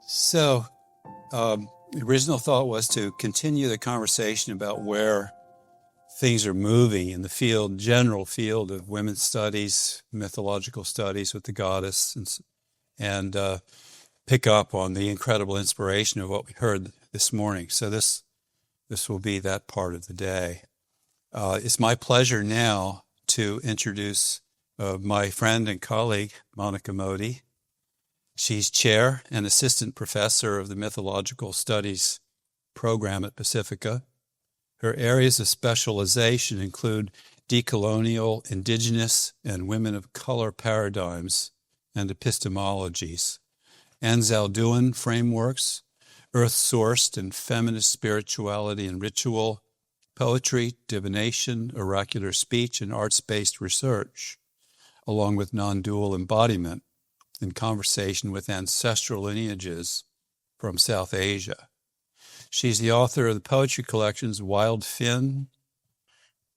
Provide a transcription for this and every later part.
So, the original thought was to continue the conversation about where things are moving in the general field of women's studies, mythological studies with the goddess, and pick up on the incredible inspiration of what we heard this morning. So this will be that part of the day. It's my pleasure now to introduce my friend and colleague, Mody. She's chair and assistant professor of the Mythological Studies program at Pacifica. Her areas of specialization include decolonial, indigenous, and women of color paradigms and epistemologies, Anzalduin frameworks, earth-sourced and feminist spirituality and ritual, poetry, divination, oracular speech, and arts-based research, along with non-dual embodiment in conversation with ancestral lineages from South Asia. She's the author of the poetry collections Wild Fin,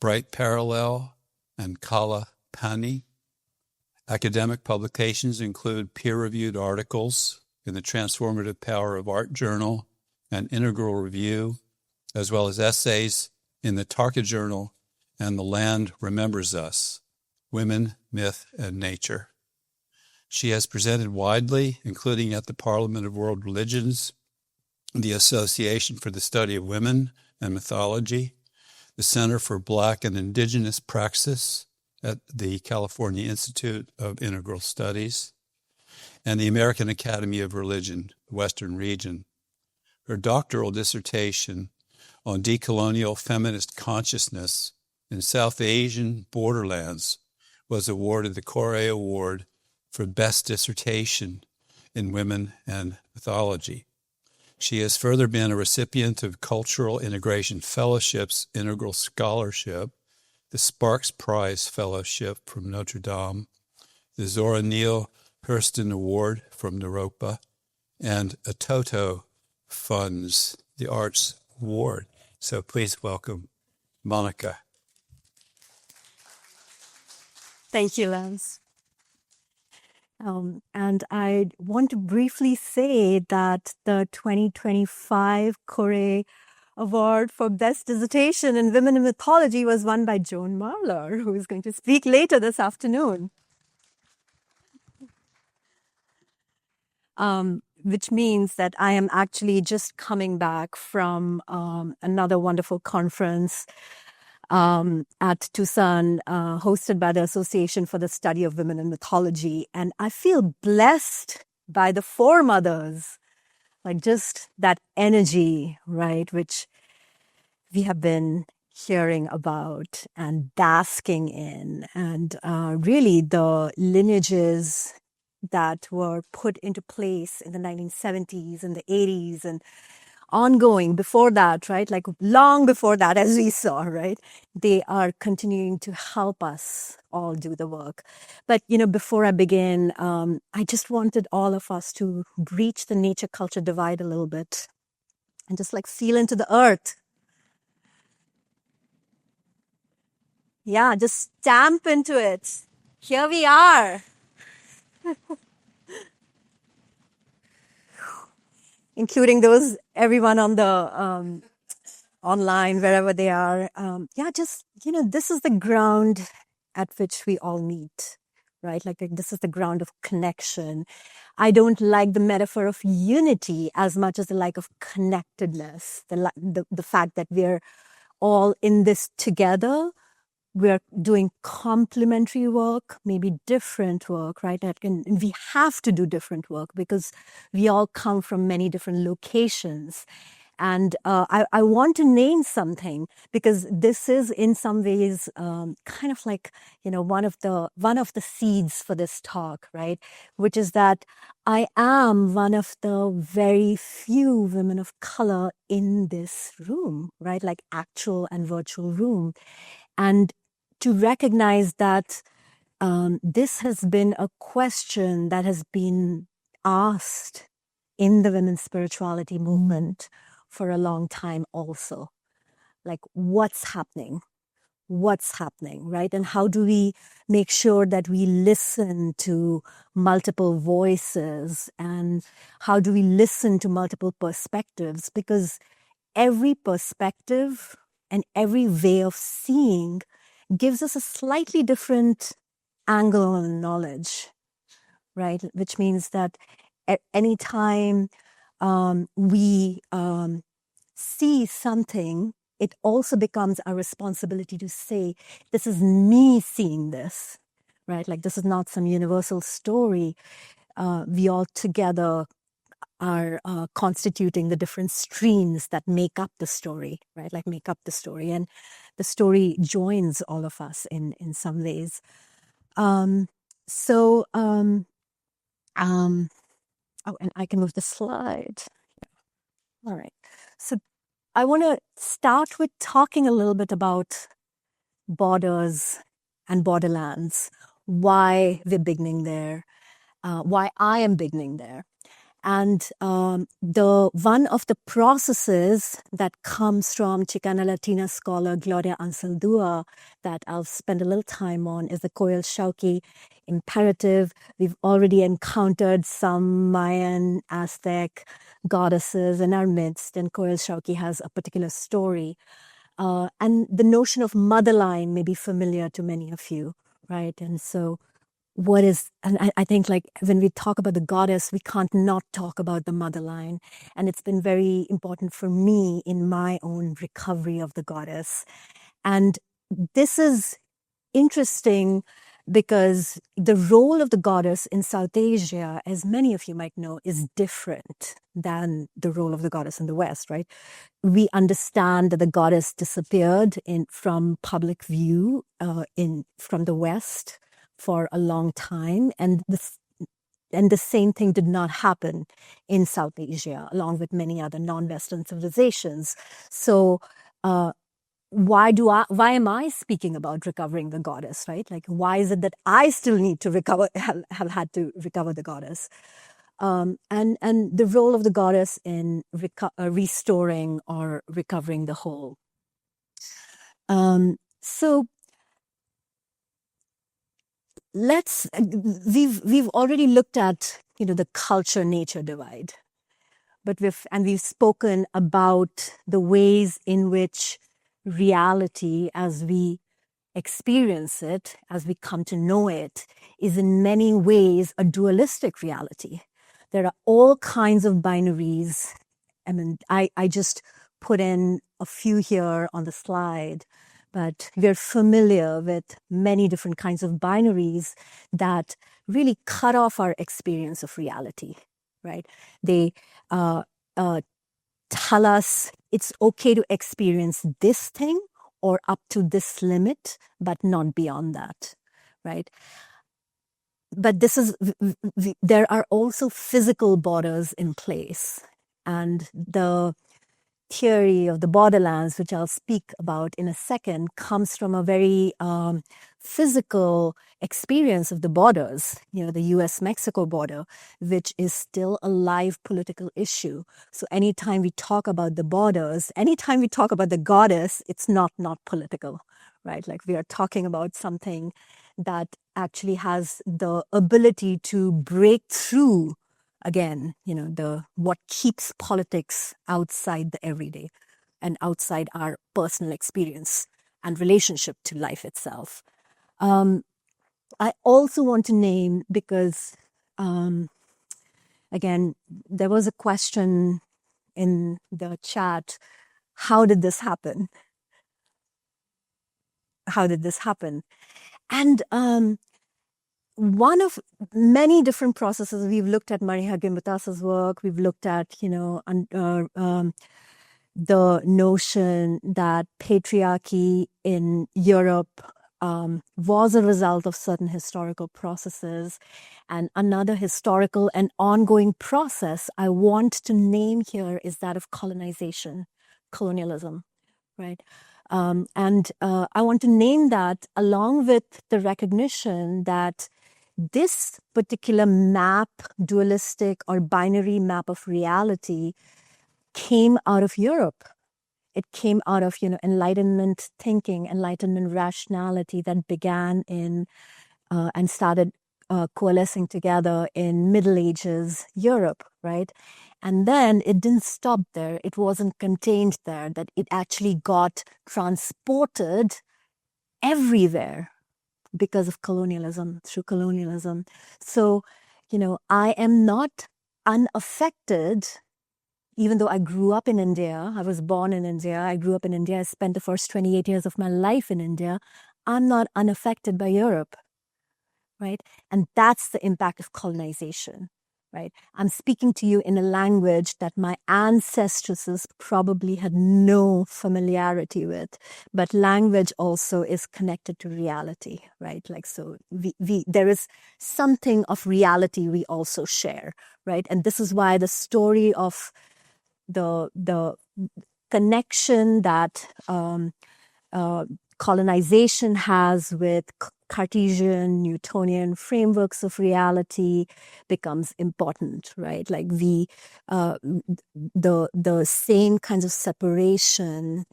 Bright Parallel, and Kala Pani. Academic publications include peer-reviewed articles in the Transformative Power of Art Journal and Integral Review, as well as essays in the Tarka Journal and The Land Remembers Us, Women, Myth, and Nature. She has presented widely, including at the Parliament of World Religions, the Association for the Study of Women and Mythology, the Center for Black and Indigenous Praxis at the California Institute of Integral Studies, and the American Academy of Religion, Western Region. Her doctoral dissertation on decolonial feminist consciousness in South Asian borderlands was awarded the Corey Award for Best Dissertation in Women and Mythology. She has further been a recipient of Cultural Integration Fellowship's Integral Scholarship, the Sparks Prize Fellowship from Notre Dame, the Zora Neale Hurston Award from Naropa, and a Toto Funds, the Arts Award. So please welcome Monica. Thank you, Lance. And I want to briefly say that the 2025 Corey Award for Best Dissertation in Women in Mythology was won by Joan Marler, who is going to speak later this afternoon. Which means that I am actually just coming back from another wonderful conference at Tucson, hosted by the Association for the Study of Women in Mythology. And I feel blessed by the foremothers, like just that energy, right, which we have been hearing about and basking in, and really the lineages that were put into place in the 1970s and the 80s and ongoing before that, right? Like long before that, as we saw, right? They are continuing to help us all do the work. But, before I begin, I just wanted all of us to breach the nature-culture divide a little bit and just like feel into the earth. Yeah, just stamp into it. Here we are. Including everyone on the online, wherever they are. This is the ground at which we all meet, right? Like this is the ground of connection. I don't like the metaphor of unity as much as the like of connectedness, the fact that we're all in this together. We're doing complementary work, maybe different work, right? And we have to do different work because we all come from many different locations. And I want to name something because this is in some ways kind of like, one of the seeds for this talk, right? Which is that I am one of the very few women of color in this room, right? Like actual and virtual room. And to recognize that this has been a question that has been asked in the women's spirituality movement for a long time also. Like, what's happening, right? And how do we make sure that we listen to multiple voices, and how do we listen to multiple perspectives? Because every perspective and every way of seeing gives us a slightly different angle on knowledge, right? Which means that at any time we see something, it also becomes our responsibility to say, this is me seeing this, right? Like, this is not some universal story. We all together are constituting the different streams that make up the story, right? Like, make up the story. And the story joins all of us in some ways. Oh, and I can move the slide. All right. So I want to start with talking a little bit about borders and borderlands, why we're beginning there, why I am beginning there. And the one of the processes that comes from Chicana Latina scholar Gloria Anzaldúa that I'll spend a little time on is the Coyolxauhqui imperative. We've already encountered some Mayan, Aztec goddesses in our midst, and Coyolxauhqui has a particular story. And the notion of motherline may be familiar to many of you, right? And so I think, like, when we talk about the goddess, we can't not talk about the motherline. And it's been very important for me in my own recovery of the goddess. And this is interesting because the role of the goddess in South Asia, as many of you might know, is different than the role of the goddess in the West, right? We understand that the goddess disappeared from public view from the West for a long time, and the same thing did not happen in South Asia, along with many other non-Western civilizations. So why am I speaking about recovering the goddess, right? Like, why is it that I still need to have had to recover the goddess? And the role of the goddess in restoring or recovering the whole. So we've already looked at, the culture nature divide, but we've spoken about the ways in which reality, as we experience it, as we come to know it, is in many ways a dualistic reality. There are all kinds of binaries. I mean, I just put in a few here on the slide, but we're familiar with many different kinds of binaries that really cut off our experience of reality, right? They tell us it's okay to experience this thing or up to this limit, but not beyond that, right? But there are also physical borders in place. And the theory of the borderlands, which I'll speak about in a second, comes from a very physical experience of the borders, the US-Mexico border, which is still a live political issue. So anytime we talk about the borders, anytime we talk about the goddess, it's not political, right? Like, we are talking about something that actually has the ability to break through, again, what keeps politics outside the everyday and outside our personal experience and relationship to life itself. I also want to name, because, again, there was a question in the chat, how did this happen? How did this happen? And one of many different processes, we've looked at Marija Gimbutasa's work, we've looked at, the notion that patriarchy in Europe was a result of certain historical processes. And another historical and ongoing process I want to name here is that of colonization, colonialism, right? And I want to name that along with the recognition that this particular map, dualistic or binary map of reality, came out of Europe. It came out of, Enlightenment thinking, Enlightenment rationality that began in and started coalescing together in Middle Ages Europe, right? And then it didn't stop there. It wasn't contained there, that it actually got transported everywhere because of colonialism, through colonialism. So, I am not unaffected, even though I grew up in India. I was born in India. I grew up in India. I spent the first 28 years of my life in India. I'm not unaffected by Europe, right? And that's the impact of colonization, right? I'm speaking to you in a language that my ancestresses probably had no familiarity with, but language also is connected to reality, right? Like, so there is something of reality we also share, right? And this is why the story of the connection that colonization has with Cartesian, Newtonian frameworks of reality becomes important, right? Like the same kinds of separation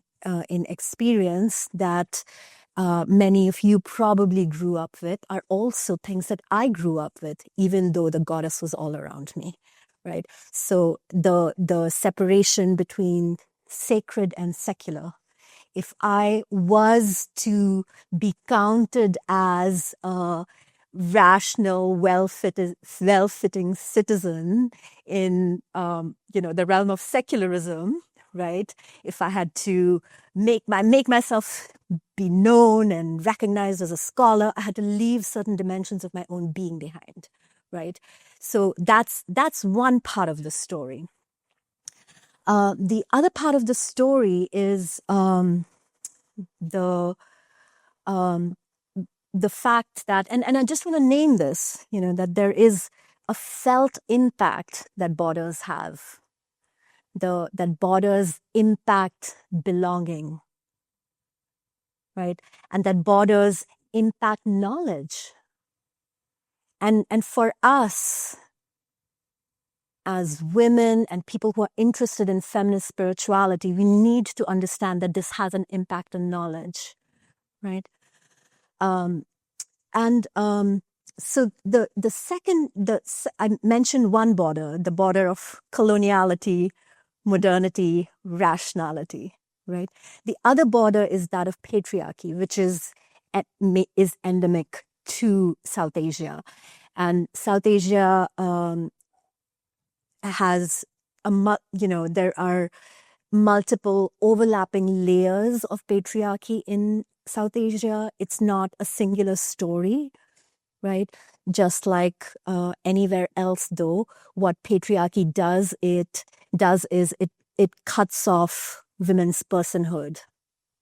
in experience that many of you probably grew up with are also things that I grew up with, even though the goddess was all around me, right? So the separation between sacred and secular, if I was to be counted as a rational, well-fitting citizen in, the realm of secularism, right? If I had to make myself be known and recognized as a scholar, I had to leave certain dimensions of my own being behind, right? So that's one part of the story. The other part of the story is the fact that, and I just want to name this, that there is a felt impact that borders have, that borders impact belonging, right? And that borders impact knowledge. And for us, as women and people who are interested in feminist spirituality, we need to understand that this has an impact on knowledge, right? So the second, I mentioned one border, the border of coloniality, modernity, rationality, right? The other border is that of patriarchy, which is endemic to South Asia. And South Asia has there are multiple overlapping layers of patriarchy in South Asia. It's not a singular story, right? Just like anywhere else, though, what patriarchy does is it cuts off women's personhood.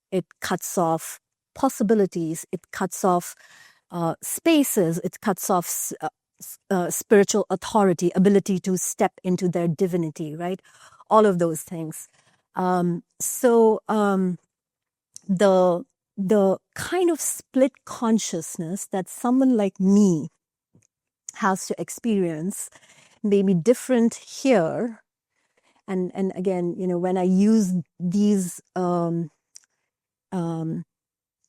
It cuts off possibilities. It cuts off spaces. It cuts off spiritual authority, ability to step into their divinity, right? All of those things. The kind of split consciousness that someone like me has to experience may be different here. And again, when I use these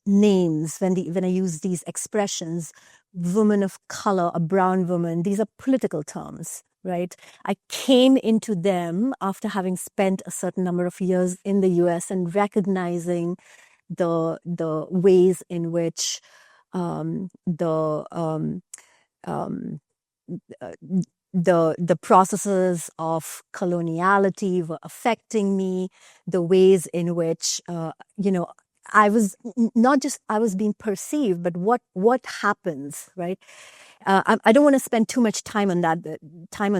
names, when I use these expressions, woman of color, a brown woman, these are political terms, right? I came into them after having spent a certain number of years in the US and recognizing the ways in which the processes of coloniality were affecting me, the ways in which I was being perceived, but what happens, right? I don't want to spend too much time on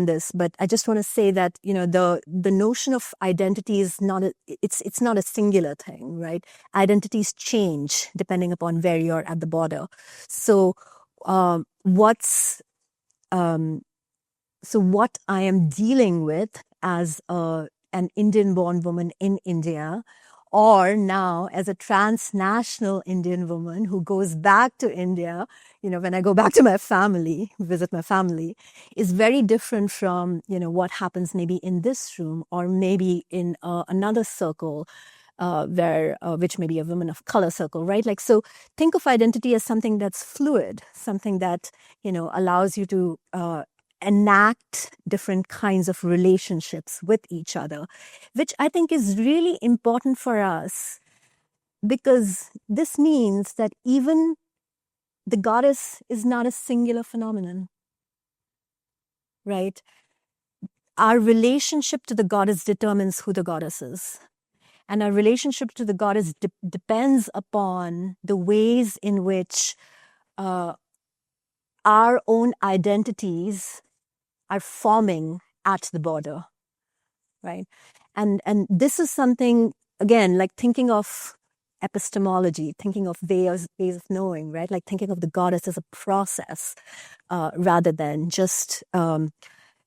this, but I just want to say that the notion of identity is not it's not a singular thing, right? Identities change depending upon where you're at the border. So what I am dealing with as an Indian-born woman in India, or now as a transnational Indian woman who goes back to India, when I go back to my family, visit my family, is very different from, what happens maybe in this room or maybe in another circle which may be a woman of color circle, right? Like, so think of identity as something that's fluid, something that, allows you to enact different kinds of relationships with each other, which I think is really important for us, because this means that even the goddess is not a singular phenomenon, right? Our relationship to the goddess determines who the goddess is. And our relationship to the goddess depends upon the ways in which our own identities are forming at the border, right? And this is something, again, like thinking of epistemology, thinking of ways of knowing, right? Like thinking of the goddess as a process rather than just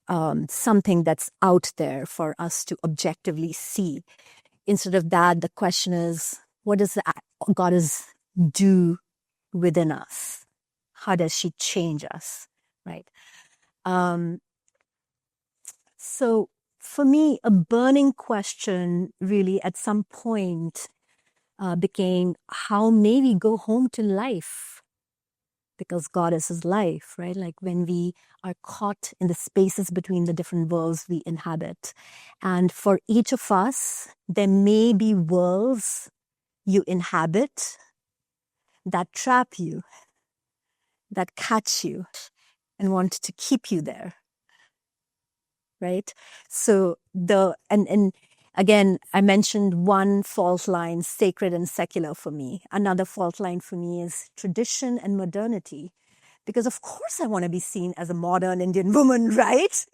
something that's out there for us to objectively see. Instead of that, the question is, what does the goddess do within us? How does she change us, right? So for me, a burning question really at some point became, how may we go home to life? Because goddess is life, right? Like when we are caught in the spaces between the different worlds we inhabit. And for each of us, there may be worlds you inhabit that trap you, that catch you, and want to keep you there, right? So and again, I mentioned one fault line, sacred and secular for me. Another fault line for me is tradition and modernity. Because of course I want to be seen as a modern Indian woman, right?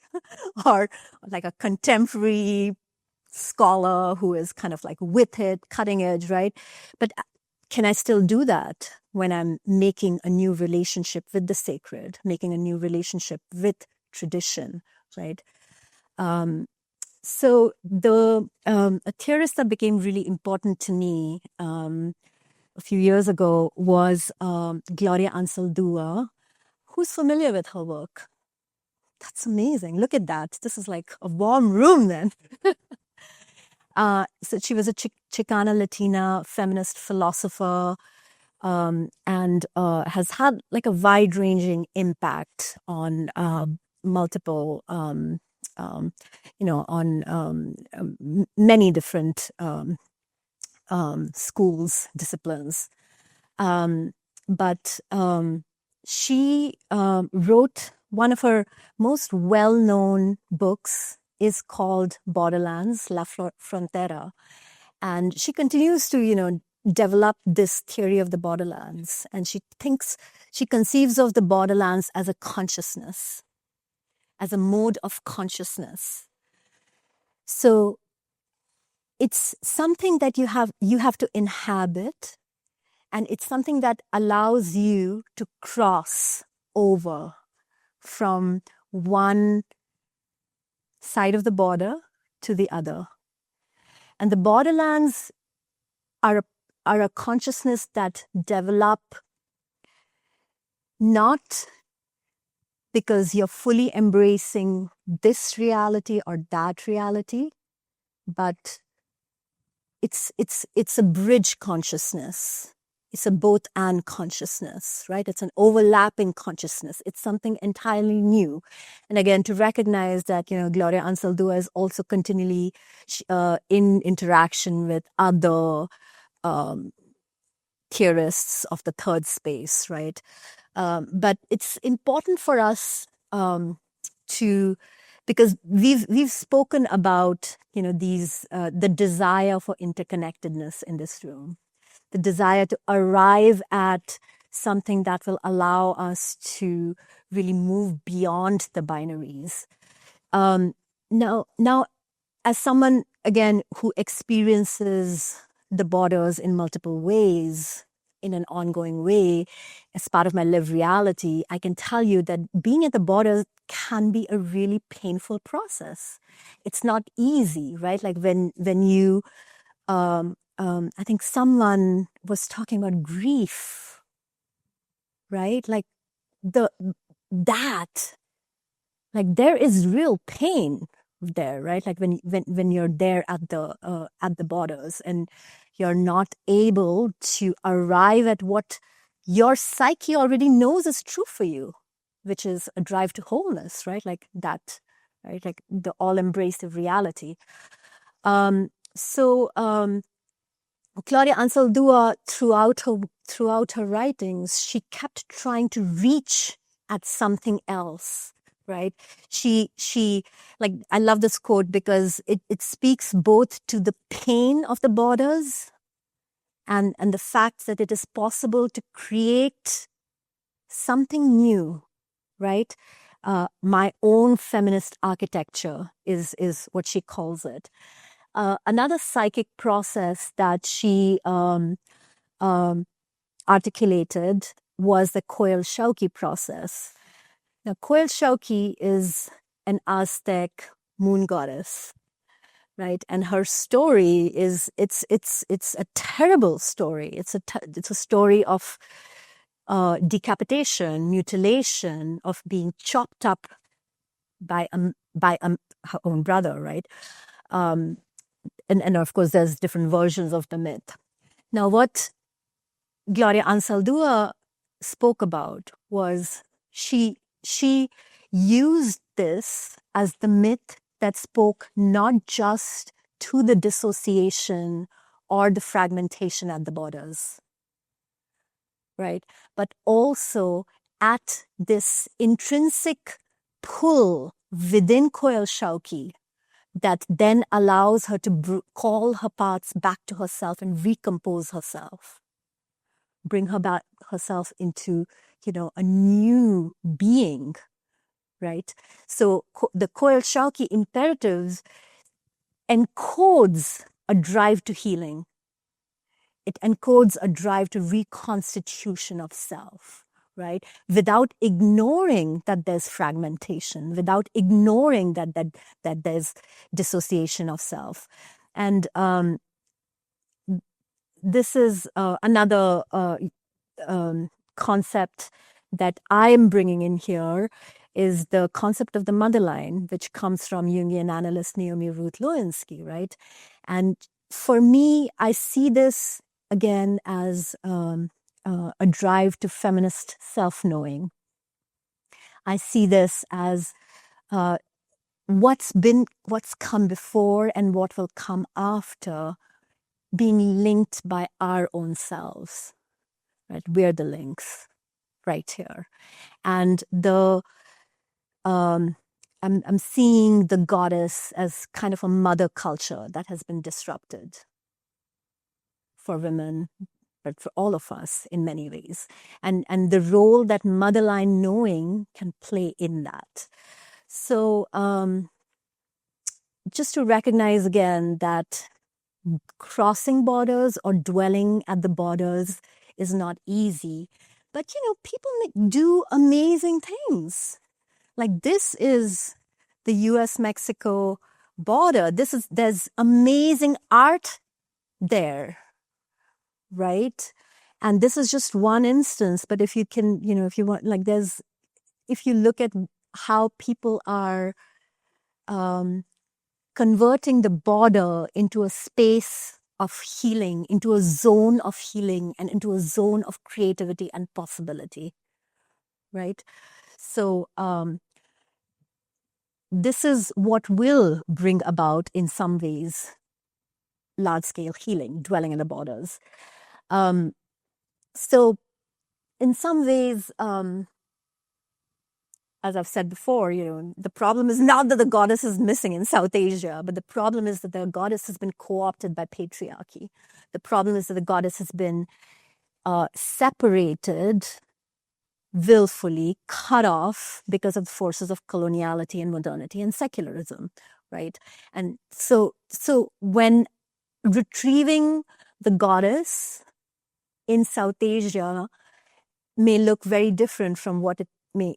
Or like a contemporary scholar who is kind of like with it, cutting edge, right? But can I still do that when I'm making a new relationship with the sacred, making a new relationship with tradition, right? So a theorist that became really important to me a few years ago was Gloria Anzaldúa. Who's familiar with her work? That's amazing. Look at that. This is like a warm room then. So she was a Chicana Latina feminist philosopher and has had like a wide-ranging impact on multiple many different schools, disciplines. But she wrote one of her most well-known books is called Borderlands, La Frontera. And she continues to, develop this theory of the borderlands. And she conceives of the borderlands as a consciousness, as a mode of consciousness. So it's something that you have to inhabit, and it's something that allows you to cross over from one side of the border to the other. And the borderlands are a consciousness that develop not because you're fully embracing this reality or that reality, but it's a bridge consciousness. It's a both and consciousness, right? It's an overlapping consciousness. It's something entirely new. And again, to recognize that, Gloria Anzaldúa is also continually in interaction with other theorists of the third space, right? But it's important for us because we've spoken about, these the desire for interconnectedness in this room, the desire to arrive at something that will allow us to really move beyond the binaries. Now, as someone, again, who experiences the borders in multiple ways, in an ongoing way, as part of my lived reality, I can tell you that being at the border can be a really painful process. It's not easy, right? Like when you, I think someone was talking about grief, right? Like there is real pain, there, right? Like when you're there at the borders and you're not able to arrive at what your psyche already knows is true for you, which is a drive to wholeness, right? Like that, right? Like the all-embracive reality. Claudia Anzaldúa, throughout her writings, she kept trying to reach at something else, right? She like, I love this quote because it speaks both to the pain of the borders and the fact that it is possible to create something new, right? My own feminist architecture is what she calls it. Another psychic process that she articulated was the Coel-Shauqui process. Now, Coel-Shauqui is an Aztec moon goddess, right? And her story is it's a terrible story. It's a story of decapitation, mutilation, of being chopped up by her own brother, right? And of course, there's different versions of the myth. Now, what Gloria Anzaldúa spoke about was she used this as the myth that spoke not just to the dissociation or the fragmentation at the borders, right? But also at this intrinsic pull within Coel-Shauqui that then allows her to call her parts back to herself and recompose herself, bring herself into, a new being, right? So the Coel-Shauqui imperatives encodes a drive to healing. It encodes a drive to reconstitution of self, right? Without ignoring that there's fragmentation, without ignoring that there's dissociation of self. And this is another concept that I'm bringing in here, is the concept of the motherline, which comes from Jungian analyst Naomi Ruth Lewinsky, right? And for me, I see this again as a drive to feminist self-knowing. I see this as what's come before and what will come after being linked by our own selves, right? We're the links right here. And I'm seeing the goddess as kind of a mother culture that has been disrupted for women, but for all of us in many ways. And the role that motherline knowing can play in that. So just to recognize again that crossing borders or dwelling at the borders is not easy. But, people do amazing things. Like, this is the US-Mexico border. There's amazing art there, right? And this is just one instance. But if you can, if you want, like, if you look at how people are converting the border into a space of healing, into a zone of healing, and into a zone of creativity and possibility, right? So this is what will bring about, in some ways, large-scale healing, dwelling in the borders. So in some ways, as I've said before, the problem is not that the goddess is missing in South Asia, but the problem is that the goddess has been co-opted by patriarchy. The problem is that the goddess has been separated, willfully cut off because of the forces of coloniality and modernity and secularism, right? And so when retrieving the goddess in South Asia may look very different from what it may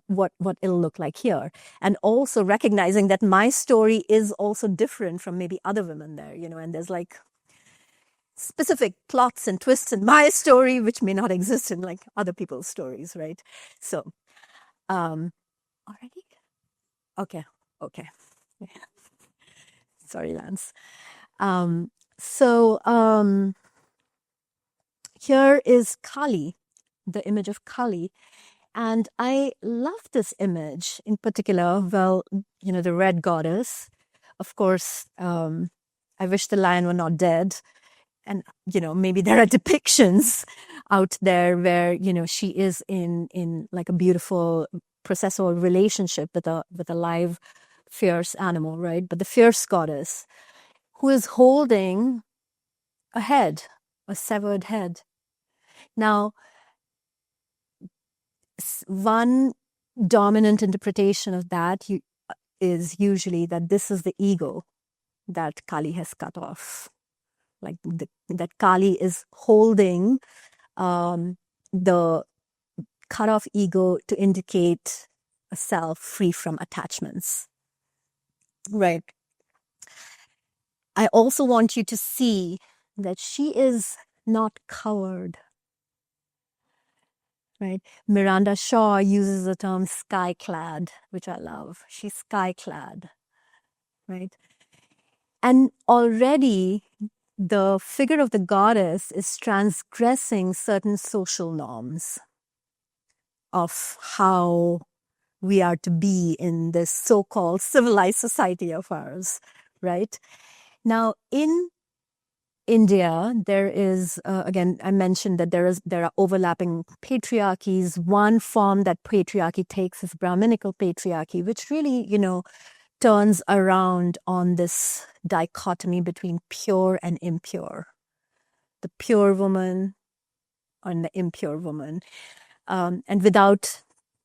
what it'll look like here. And also recognizing that my story is also different from maybe other women there, and there's like specific plots and twists in my story which may not exist in like other people's stories, right? So already? Okay. Okay. Sorry, Lance. So here is Kali, the image of Kali. And I love this image in particular. Well, the red goddess. Of course, I wish the lion were not dead. And, maybe there are depictions out there where, she is in like a beautiful processual relationship with a live, fierce animal, right? But the fierce goddess who is holding a head, a severed head. Now, one dominant interpretation of that is usually that this is the ego that Kali has cut off. Like that Kali is holding the cut off ego to indicate a self free from attachments. Right. I also want you to see that she is not covered. Right. Miranda Shaw uses the term sky-clad, which I love. She's sky-clad. Right. And already the figure of the goddess is transgressing certain social norms of how we are to be in this so-called civilized society of ours, right? Now, in India, there is, again, I mentioned that there are overlapping patriarchies. One form that patriarchy takes is Brahminical patriarchy, which really, turns around on this dichotomy between pure and impure. The pure woman and the impure woman. And without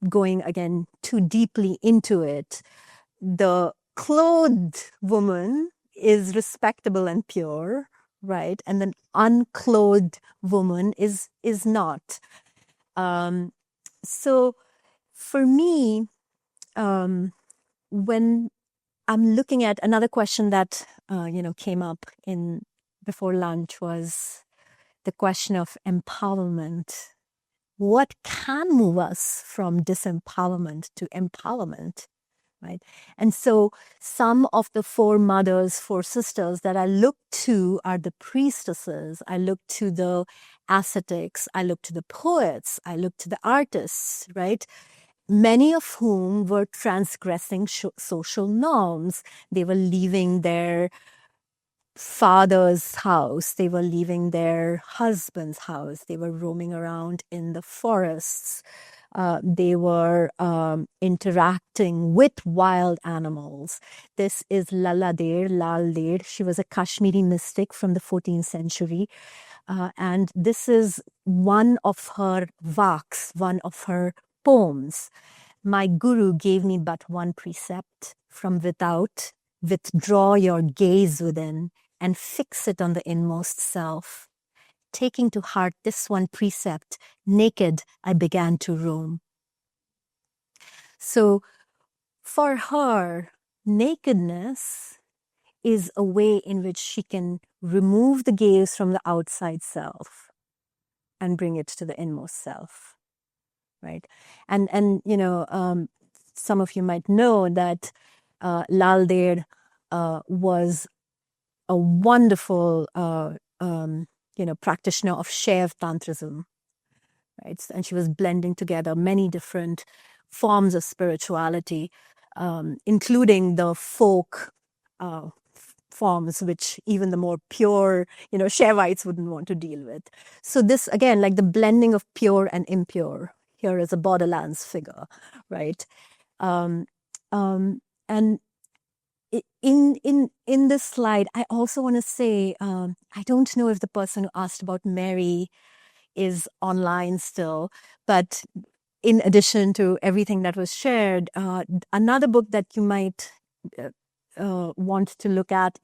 going, again, too deeply into it, the clothed woman is respectable and pure, right? And the unclothed woman is not. So for me, when I'm looking at another question that came up before lunch was the question of empowerment. What can move us from disempowerment to empowerment, right? And so some of the four mothers, four sisters that I look to are the priestesses. I look to the ascetics. I look to the poets. I look to the artists, right? Many of whom were transgressing social norms. They were leaving their father's house. They were leaving their husband's house. They were roaming around in the forests. They were interacting with wild animals. This is Lal Der. She was a Kashmiri mystic from the 14th century. And this is one of her vaks, one of her poems. My guru gave me but one precept: from without, withdraw your gaze within and fix it on the inmost self. Taking to heart this one precept, naked I began to roam. So for her, nakedness is a way in which she can remove the gaze from the outside self and bring it to the inmost self, right? And some of you might know that Lal Der was a wonderful practitioner of Shaiv Tantrism, right? And she was blending together many different forms of spirituality, including the folk forms, which even the more pure, Shaivites wouldn't want to deal with. So this, again, like the blending of pure and impure. Here is a Borderlands figure, right? And in this slide, I also want to say, I don't know if the person who asked about Mary is online still, but in addition to everything that was shared, another book that you might want to look at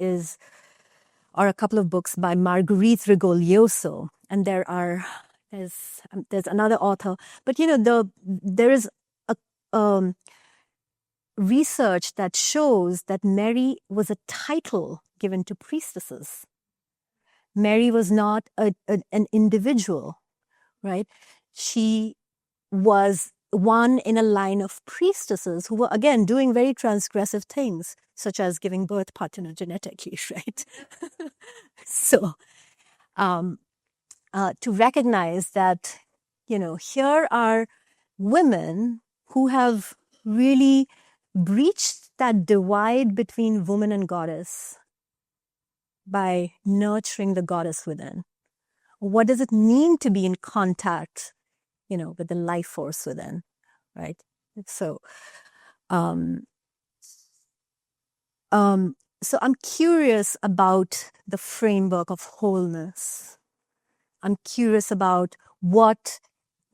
are a couple of books by Marguerite Rigoglioso, and there's another author, but there is a research that shows that Mary was a title given to priestesses. Mary was not an individual, right? She was one in a line of priestesses who were, again, doing very transgressive things, such as giving birth parthenogenetically, right? So, to recognize that, here are women who have really breached that divide between woman and goddess by nurturing the goddess within. What does it mean to be in contact, with the life force within, right? So, so I'm curious about the framework of wholeness. I'm curious about what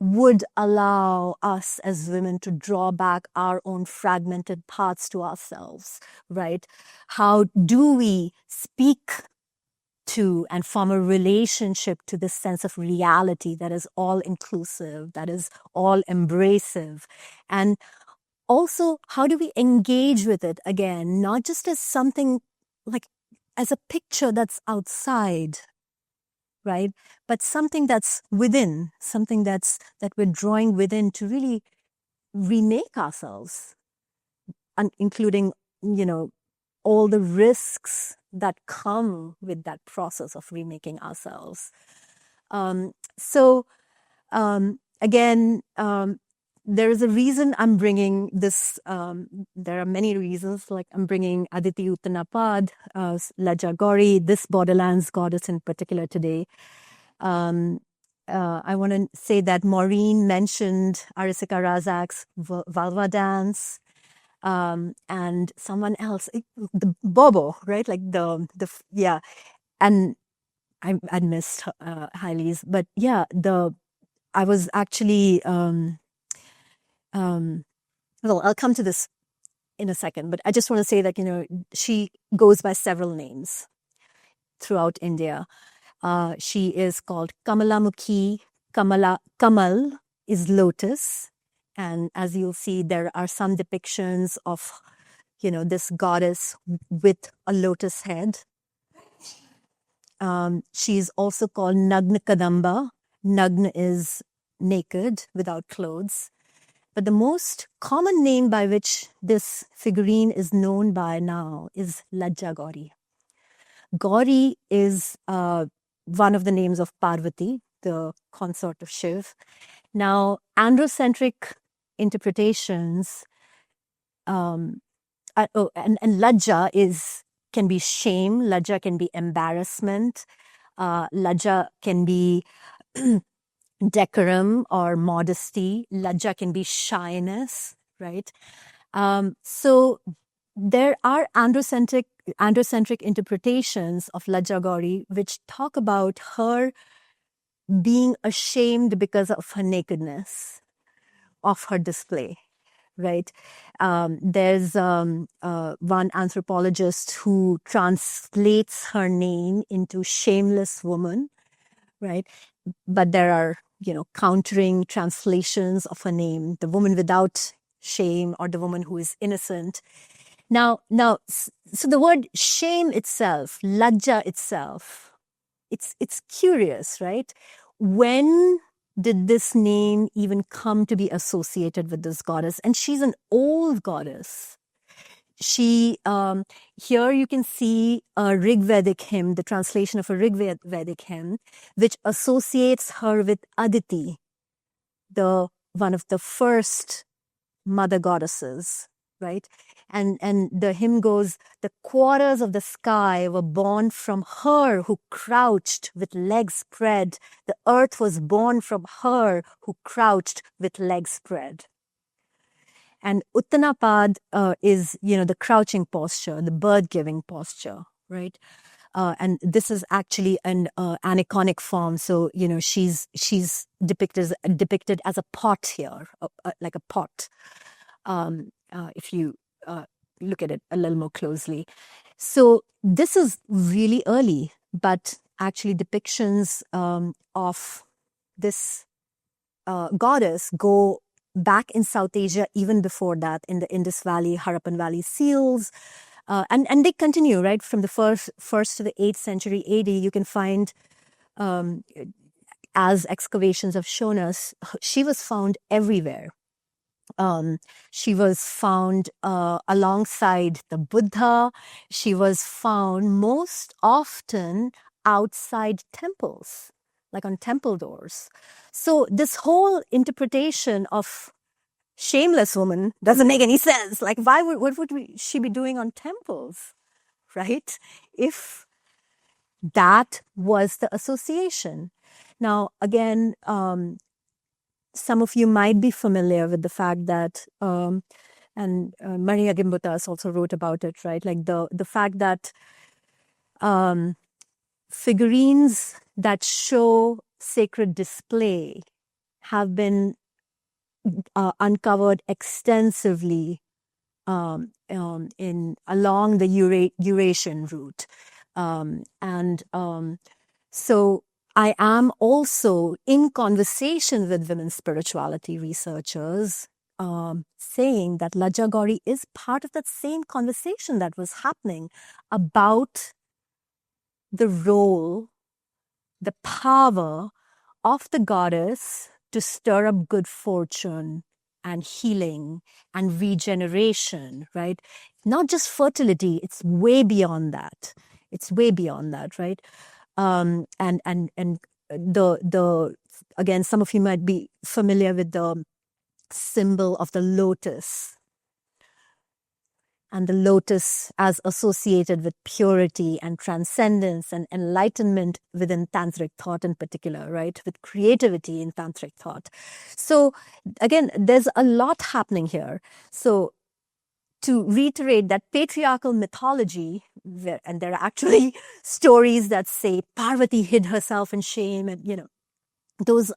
would allow us as women to draw back our own fragmented paths to ourselves, right? How do we speak to and form a relationship to this sense of reality that is all inclusive, that is all embracive? And also, how do we engage with it again, not just as something like as a picture that's outside, right? But something that's within, something that we're drawing within to really remake ourselves, and including, all the risks that come with that process of remaking ourselves. So again, there is a reason I'm bringing this. There are many reasons, like I'm bringing Aditi Uttanapad, Lajja Gauri, this Borderlands goddess in particular today. I want to say that Maureen mentioned Arisika Razak's Valva dance, and someone else, the Bobo, right? Like yeah. And I missed Hallie's, but yeah, I was actually, well, I'll come to this in a second, but I just want to say that, she goes by several names throughout India. She is called Kamalamukhi. Kamal is lotus. And as you'll see, there are some depictions of, this goddess with a lotus head. She's also called Nagna Kadamba. Nagna is naked, without clothes. But the most common name by which this figurine is known by now is Lajja Gauri. Gauri is one of the names of Parvati, the consort of Shiv. Now, androcentric interpretations, and Lajja can be shame, Lajja can be embarrassment, Lajja can be decorum or modesty, Lajja can be shyness, right? So there are androcentric interpretations of Lajja Gauri which talk about her being ashamed because of her nakedness, of her display, right? There's one anthropologist who translates her name into shameless woman, right? But there are, countering translations of her name, the woman without shame or the woman who is innocent. Now, so the word shame itself, lajja itself, it's curious, right? When did this name even come to be associated with this goddess? And she's an old goddess. She, here you can see a Rig Vedic hymn, the translation of a Rig Vedic hymn, which associates her with Aditi, one of the first mother goddesses, right? And the hymn goes, the quarters of the sky were born from her who crouched with legs spread. The earth was born from her who crouched with legs spread. And Uttanapad is, the crouching posture, the birth-giving posture, right? And this is actually an aniconic form. So, she's depicted as a pot here, like a pot. If you look at it a little more closely. So this is really early, but actually depictions of this goddess go back in South Asia even before that, in the Indus Valley, Harappan Valley seals. And they continue, right? From the first to the 8th century AD, you can find, as excavations have shown us, she was found everywhere, She was found alongside the Buddha. She was found most often outside temples, like on temple doors. So this whole interpretation of shameless woman doesn't make any sense. Like, what would she be doing on temples, right? If that was the association. Now, again, some of you might be familiar with the fact that, and Maria Gimbutas also wrote about it, right? Like the fact that figurines that show sacred display have been uncovered extensively in along the Eurasian route, so I am also in conversation with women spirituality researchers, saying that Lajja Gauri is part of that same conversation that was happening about the role, the power of the goddess to stir up good fortune and healing and regeneration, right? Not just fertility, it's way beyond that. It's way beyond that, right? And the again, some of you might be familiar with the symbol of the lotus, and the lotus as associated with purity and transcendence and enlightenment within tantric thought in particular, right? With creativity in tantric thought. So again, there's a lot happening here. So to reiterate that patriarchal mythology, and there are actually stories that say Parvati hid herself in shame, and those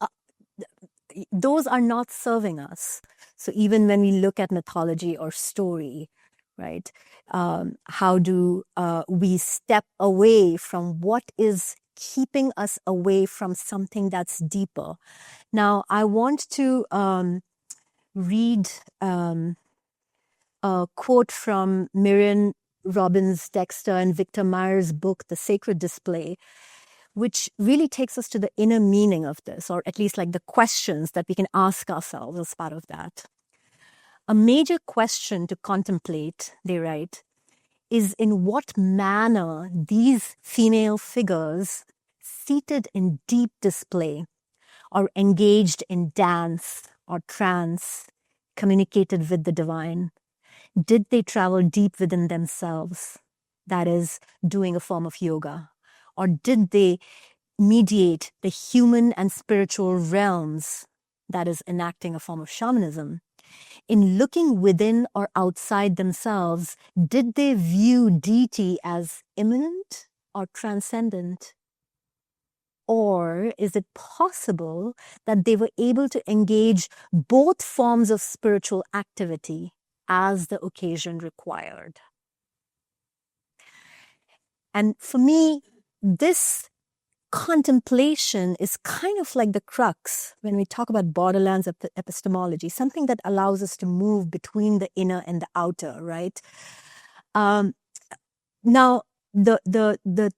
are not serving us. So even when we look at mythology or story, right, how do we step away from what is keeping us away from something that's deeper? Now, I want to read a quote from Miriam Robbins Dexter and Victor Meyer's book, The Sacred Display, which really takes us to the inner meaning of this, or at least like the questions that we can ask ourselves as part of that. A major question to contemplate, they write, is in what manner these female figures, seated in deep display or engaged in dance or trance, communicated with the divine. Did they travel deep within themselves, that is, doing a form of yoga? Or did they mediate the human and spiritual realms, that is, enacting a form of shamanism? In looking within or outside themselves, did they view deity as immanent or transcendent? Or is it possible that they were able to engage both forms of spiritual activity as the occasion required? And for me, this contemplation is kind of like the crux when we talk about Borderlands epistemology, something that allows us to move between the inner and the outer, right? Now, the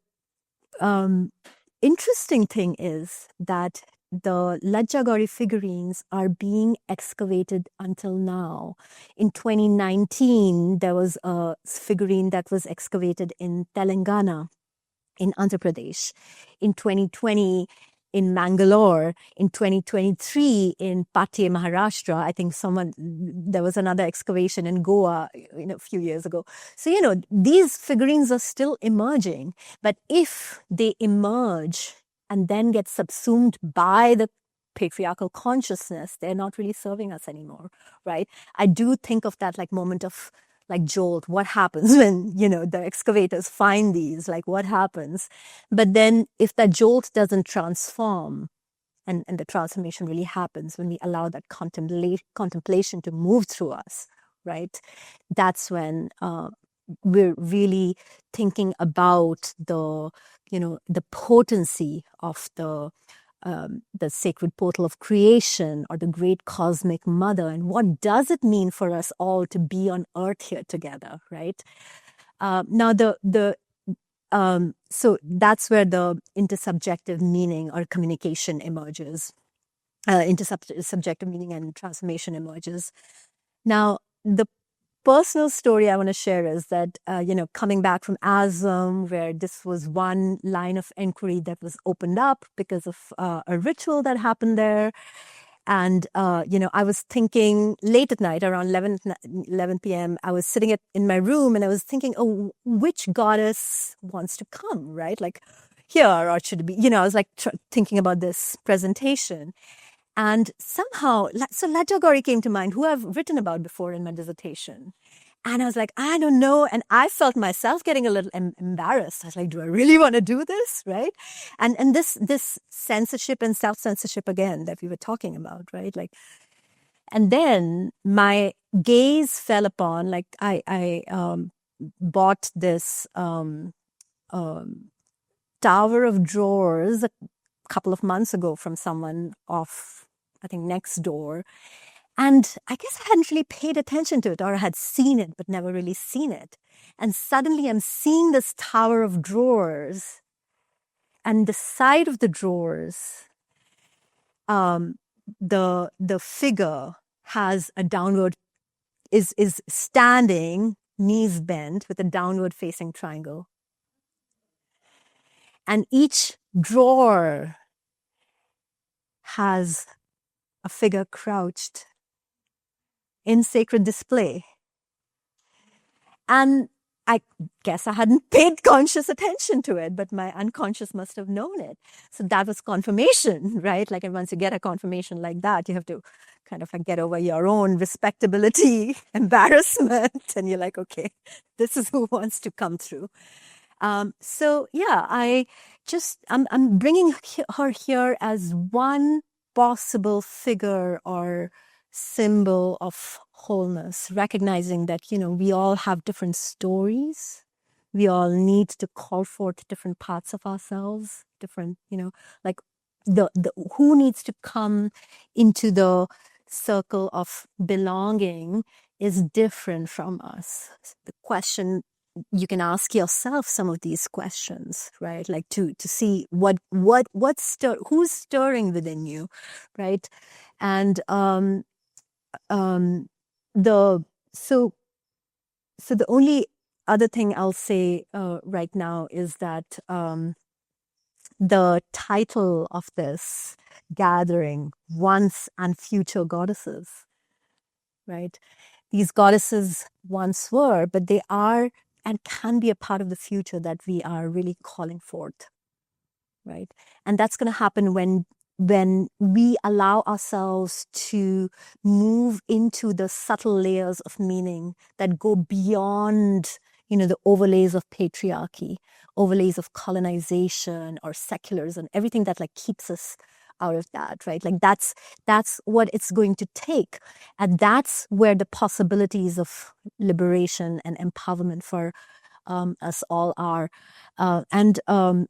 interesting thing is that the Lajja Gauri figurines are being excavated until now. In 2019, there was a figurine that was excavated in Telangana, in Andhra Pradesh. In 2020, in Mangalore. In 2023, in Pathe, Maharashtra. I think there was another excavation in Goa, a few years ago. So, these figurines are still emerging. But if they emerge and then get subsumed by the patriarchal consciousness, they're not really serving us anymore, right? I do think of that like moment of like jolt. What happens when, the excavators find these? Like, what happens? But then if that jolt doesn't transform, and the transformation really happens when we allow that contemplation to move through us, right? That's when we're really thinking about the potency of the sacred portal of creation, or the great cosmic mother, and what does it mean for us all to be on earth here together, right? Now, so that's where the intersubjective meaning or communication emerges. subjective meaning and transformation emerges. Now, the personal story I want to share is that, coming back from ASM, where this was one line of inquiry that was opened up because of a ritual that happened there. And, I was thinking late at night, around 11 p.m., I was sitting in my room and I was thinking, oh, which goddess wants to come, right? Like here, or should it be, I was like thinking about this presentation. And somehow, so Lajja came to mind, who I've written about before in my dissertation. And I was like, I don't know. And I felt myself getting a little embarrassed. I was like, do I really want to do this? Right. And this censorship and self-censorship again that we were talking about, right? Like, and then my gaze fell upon, like, I bought this tower of drawers a couple of months ago from someone off, I think, next door. And I guess I hadn't really paid attention to it, or I had seen it, but never really seen it. And suddenly I'm seeing this tower of drawers, and the side of the drawers, the figure has a downward, is standing, knees bent, with a downward facing triangle. And each drawer has a figure crouched in sacred display. And I guess I hadn't paid conscious attention to it, but my unconscious must have known it. So that was confirmation, right? Like, once you get a confirmation like that, you have to kind of like get over your own respectability, embarrassment, and you're like, okay, this is who wants to come through. So yeah, I'm bringing her here as one possible figure or symbol of wholeness, recognizing that, we all have different stories. We all need to call forth different parts of ourselves, different, like the who needs to come into the circle of belonging is different from us. The question, you can ask yourself some of these questions, right? Like to see who's stirring within you, right? And so the only other thing I'll say right now is that the title of this gathering, Once and Future Goddesses, right? These goddesses once were, but they are and can be a part of the future that we are really calling forth, right? And that's going to happen when we allow ourselves to move into the subtle layers of meaning that go beyond, the overlays of patriarchy, overlays of colonization or secularism, everything that like keeps us out of that, right? Like that's what it's going to take. And that's where the possibilities of liberation and empowerment for us all are. And I'll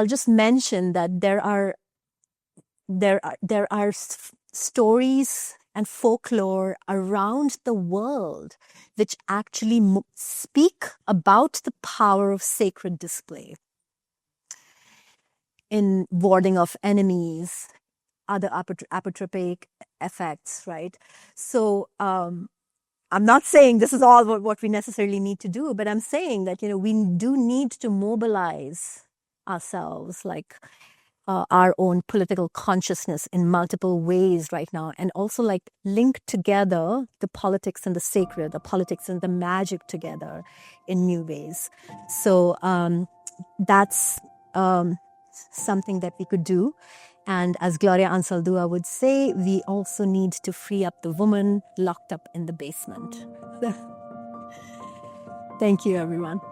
just mention that there are stories and folklore around the world which actually speak about the power of sacred display in warding off enemies, other apotropic effects, right? So I'm not saying this is all what we necessarily need to do, but I'm saying that, we do need to mobilize ourselves, like our own political consciousness in multiple ways right now, and also like link together the politics and the sacred, the politics and the magic together in new ways. So that's something that we could do. And as Gloria Ansaldúa would say, we also need to free up the woman locked up in the basement. Thank you, everyone.